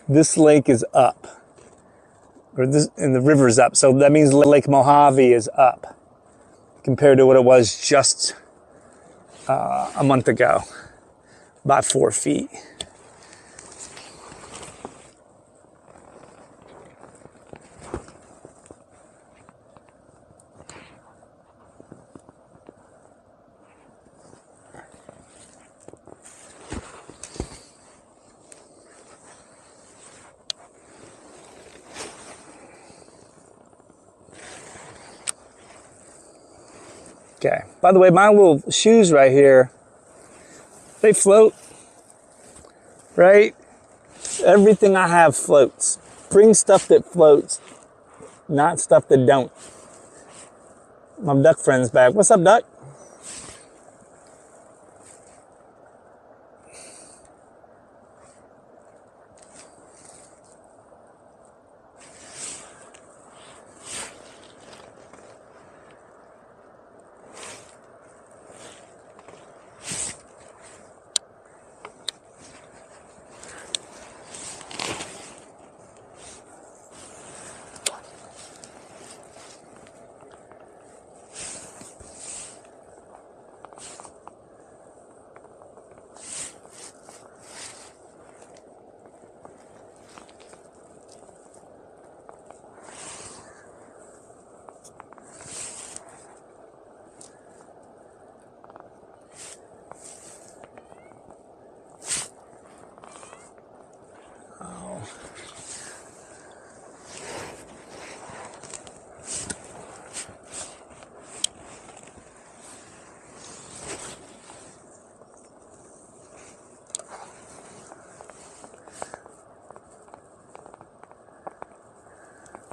this lake is up, and the river's up. So that means Lake Mojave is up compared to what it was just a month ago by 4 feet. Okay, by the way, my little shoes right here, they float, right? Everything I have floats. Bring stuff that floats, not stuff that don't. My duck friend's back. What's up, duck?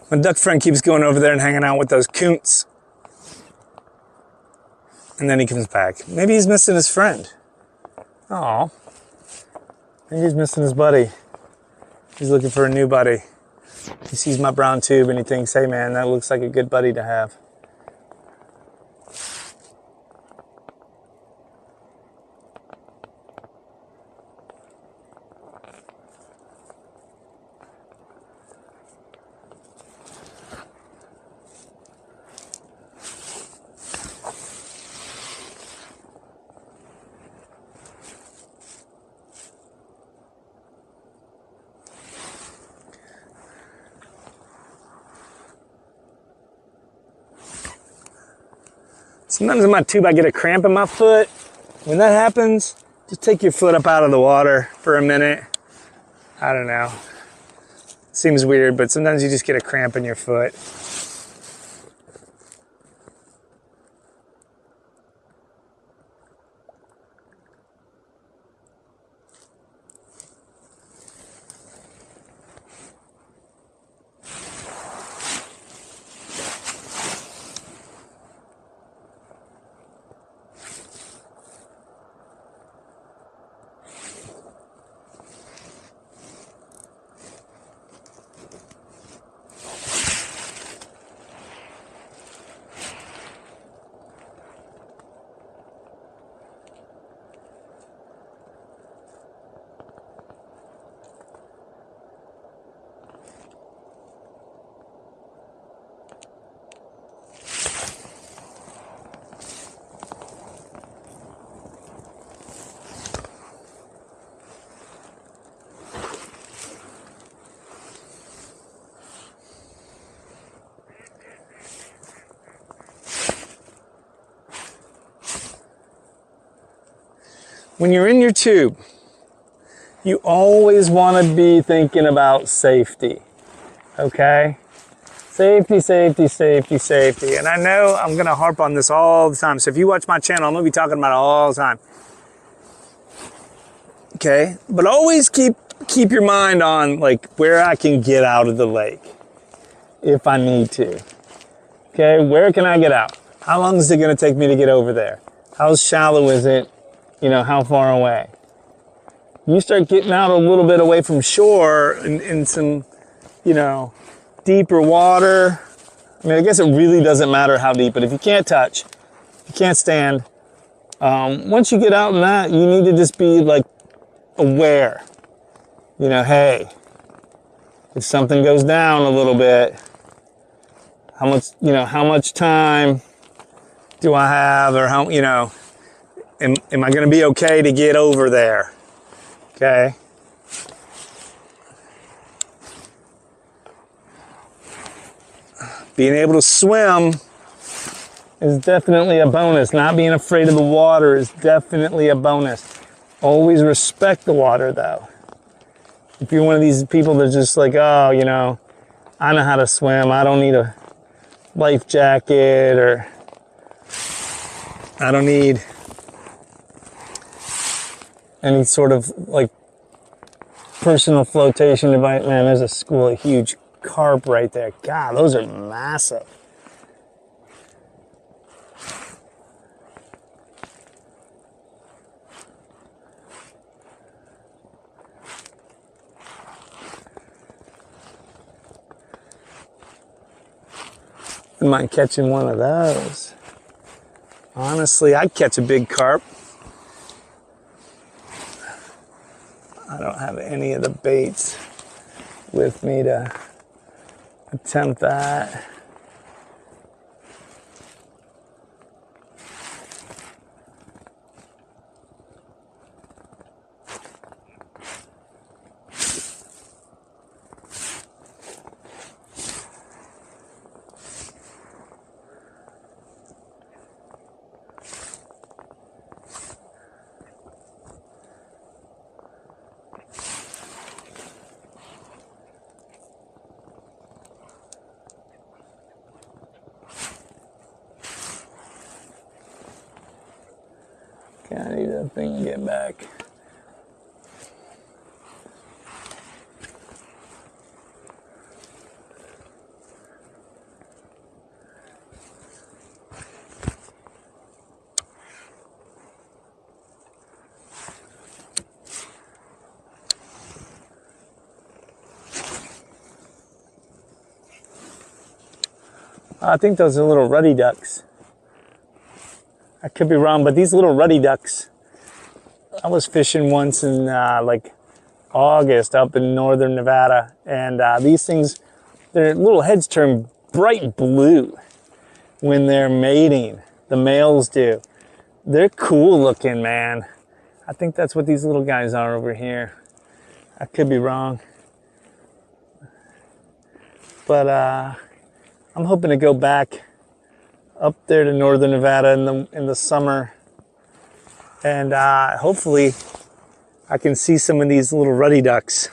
My duck friend keeps going over there and hanging out with those coons. And then he comes back. Maybe he's missing his friend. Aw. Maybe he's missing his buddy. He's looking for a new buddy. He sees my brown tube and he thinks, hey man, that looks like a good buddy to have. Sometimes in my tube I get a cramp in my foot. When that happens, just take your foot up out of the water for a minute. I don't know. Seems weird, but sometimes you just get a cramp in your foot. When you're in your tube, you always want to be thinking about safety, okay? Safety, safety, safety, safety. And I know I'm going to harp on this all the time. So if you watch my channel, I'm going to be talking about it all the time. Okay? But always keep your mind on like where I can get out of the lake if I need to. Okay? Where can I get out? How long is it going to take me to get over there? How shallow is it? You know, how far away? You start getting out a little bit away from shore in some, you know, deeper water. I mean, I guess it really doesn't matter how deep, but if you can't touch, you can't stand, once you get out in that, you need to just be like aware. you know, hey, if something goes down a little bit, how much time do I have, or how, am I going to be okay to get over there? Okay. Being able to swim is definitely a bonus. Not being afraid of the water is definitely a bonus. Always respect the water, though. If you're one of these people that's just like, oh, I know how to swim, I don't need a life jacket, or I don't need any sort of like personal flotation device. Man, there's a school of huge carp right there. God, those are massive. Wouldn't mind catching one of those. Honestly, I'd catch a big carp. I don't have any of the baits with me to attempt that. Okay, I need that thing to get back. I think those are little ruddy ducks. I could be wrong, but these little ruddy ducks, I was fishing once in like August up in northern Nevada, and these things, their little heads turn bright blue when they're mating. The males do. They're cool looking, man. I think that's what these little guys are over here. I could be wrong. But I'm hoping to go back up there to northern Nevada in the summer, and hopefully I can see some of these little ruddy ducks.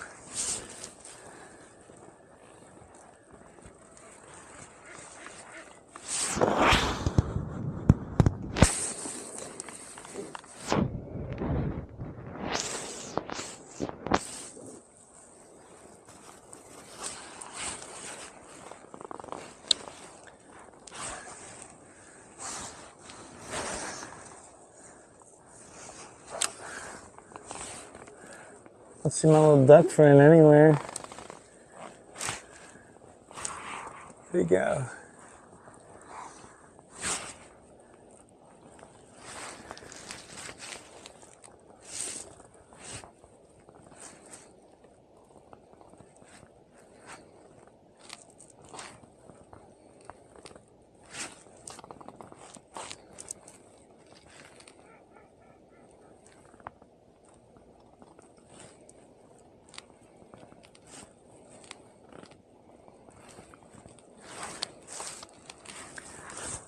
Let's see my little duck friend anywhere. There you go.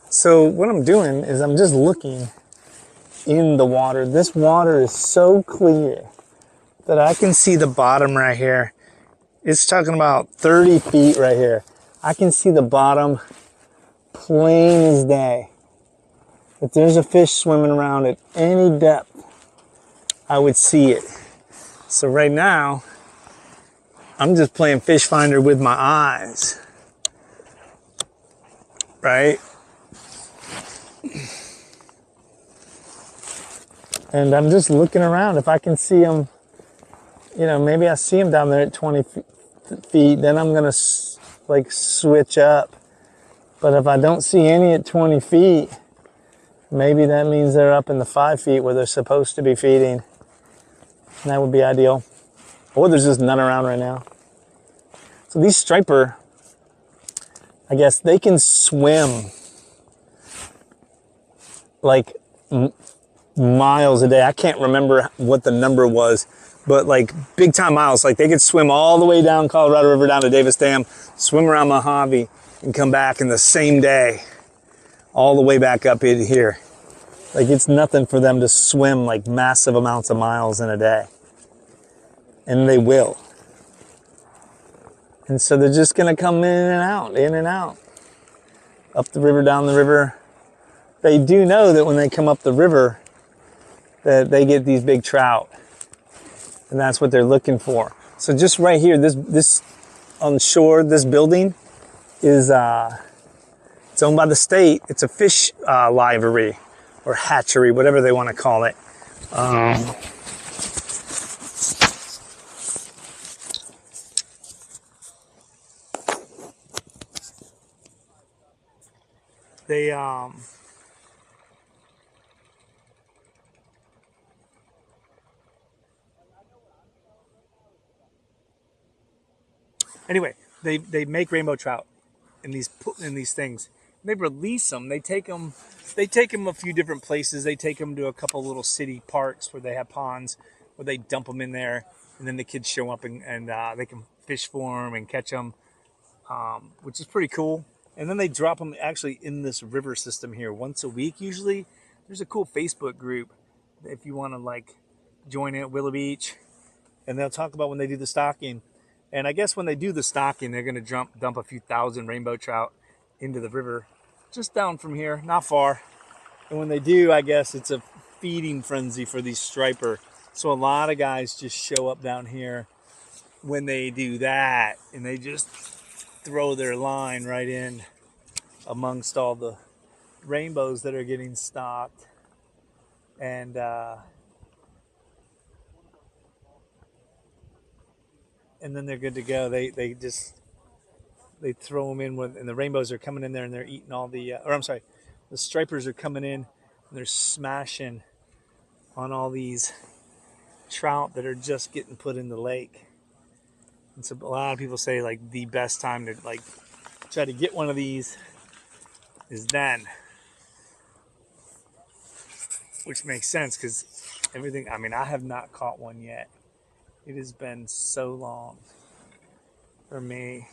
So what I'm doing is I'm just looking in the water. This water is so clear that I can see the bottom right here. It's talking about 30 feet right here. I can see the bottom plain as day. If there's a fish swimming around at any depth, I would see it. So right now, I'm just playing fish finder with my eyes, right? And I'm just looking around. If I can see them, maybe I see them down there at 20 feet, then I'm gonna like switch up. But if I don't see any at 20 feet, maybe that means they're up in the 5 feet where they're supposed to be feeding. And that would be ideal. or there's just none around right now. So these striper, I guess they can swim like miles a day. I can't remember what the number was, but like big time miles. Like they could swim all the way down Colorado River down to Davis Dam, swim around Mojave, and come back in the same day, all the way back up in here. Like it's nothing for them to swim like massive amounts of miles in a day. And they will. And so they're just gonna come in and out. Up the river, down the river. They do know that when they come up the river, that they get these big trout. And that's what they're looking for. So just right here, this on shore, this building is it's owned by the state. It's a fish livery or hatchery, whatever they want to call it. Anyway, they make rainbow trout in these things. They release them. They take them a few different places. They take them to a couple little city parks where they have ponds where they dump them in there, and then the kids show up and they can fish for them and catch them, which is pretty cool. And then they drop them actually in this river system here once a week. Usually, there's a cool Facebook group if you want to like join it, Willow Beach, and they'll talk about when they do the stocking. And I guess when they do the stocking, they're going to dump a few thousand rainbow trout into the river just down from here, not far. And when they do, I guess it's a feeding frenzy for these striper. So a lot of guys just show up down here when they do that, and they just throw their line right in amongst all the rainbows that are getting stocked. And then they're good to go. They throw them in and the rainbows are coming in there and they're eating all the the stripers are coming in and they're smashing on all these trout that are just getting put in the lake. And so a lot of people say like the best time to like try to get one of these is then, which makes sense because everything. I mean, I have not caught one yet. It has been so long for me.